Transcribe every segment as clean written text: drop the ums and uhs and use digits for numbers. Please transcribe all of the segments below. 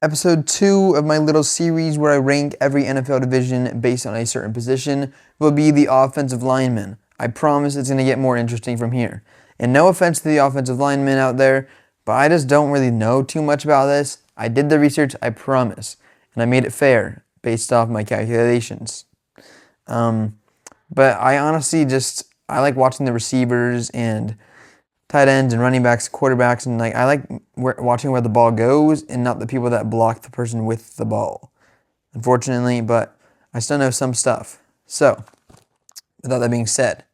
Episode 2 of my little series where I rank every NFL division based on a certain position will be the offensive linemen. I promise it's going to get more interesting from here. And no offense to the offensive linemen out there, but I just don't really know too much about this. I did the research, I promise, and I made it fair based off my calculations. But I honestly I like watching the receivers and tight ends and running backs, quarterbacks, and I like watching where the ball goes and not the people that block the person with the ball. Unfortunately, but I still know some stuff. So, without that being said,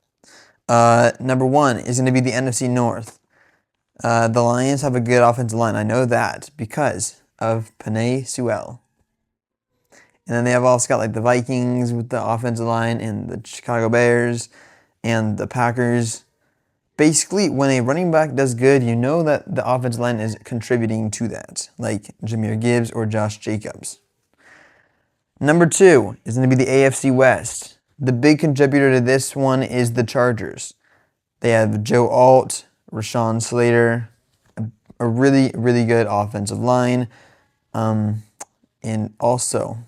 number 1 is going to be the NFC North. The Lions have a good offensive line. I know that because of Penei Sewell. And then they have also got like the Vikings with the offensive line and the Chicago Bears and the Packers. Basically, when a running back does good, you know that the offensive line is contributing to that, like Jahmyr Gibbs or Josh Jacobs. Number 2 is going to be the AFC West. The big contributor to this one is the Chargers. They have Joe Alt, Rashawn Slater, a really, really good offensive line. And also,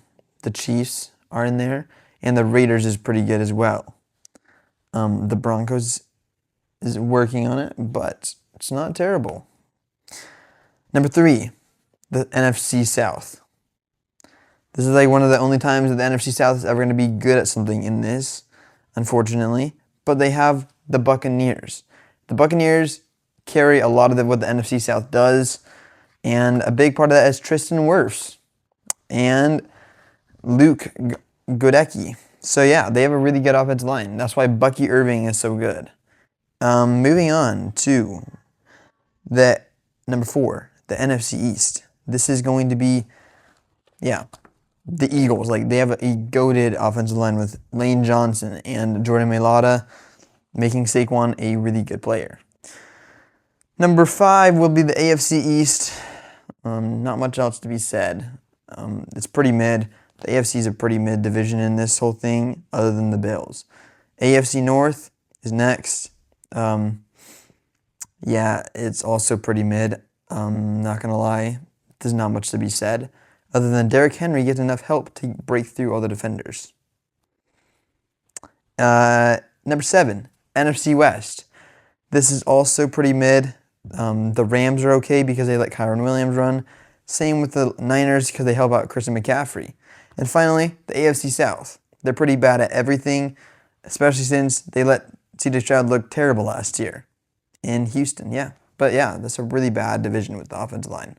the Chiefs are in there, and the Raiders is pretty good as well. The Broncos is working on it, but it's not terrible. Number 3, the NFC South. This is like one of the only times that the NFC South is ever going to be good at something in this, unfortunately. But they have the Buccaneers. The Buccaneers carry a lot of what the NFC South does, and a big part of that is Tristan Wirfs and Luke Godecki. So yeah, they have a really good offensive line. That's why Bucky Irving is so good. Moving on to the number 4, the NFC East. This is going to be, the Eagles. Like, they have a goated offensive line with Lane Johnson and Jordan Mailata, making Saquon a really good player. Number 5 will be the AFC East. Not much else to be said. It's pretty mid. The AFC is a pretty mid division in this whole thing, other than the Bills. AFC North is next. It's also pretty mid. Not gonna lie, there's not much to be said, other than Derrick Henry gets enough help to break through all the defenders. Number 7, NFC West. This is also pretty mid. The Rams are okay because they let Kyron Williams run. Same with the Niners because they help out Christian McCaffrey. And finally, the AFC South. They're pretty bad at everything, especially since they let C.J. Stroud look terrible last year in Houston. But that's a really bad division with the offensive line.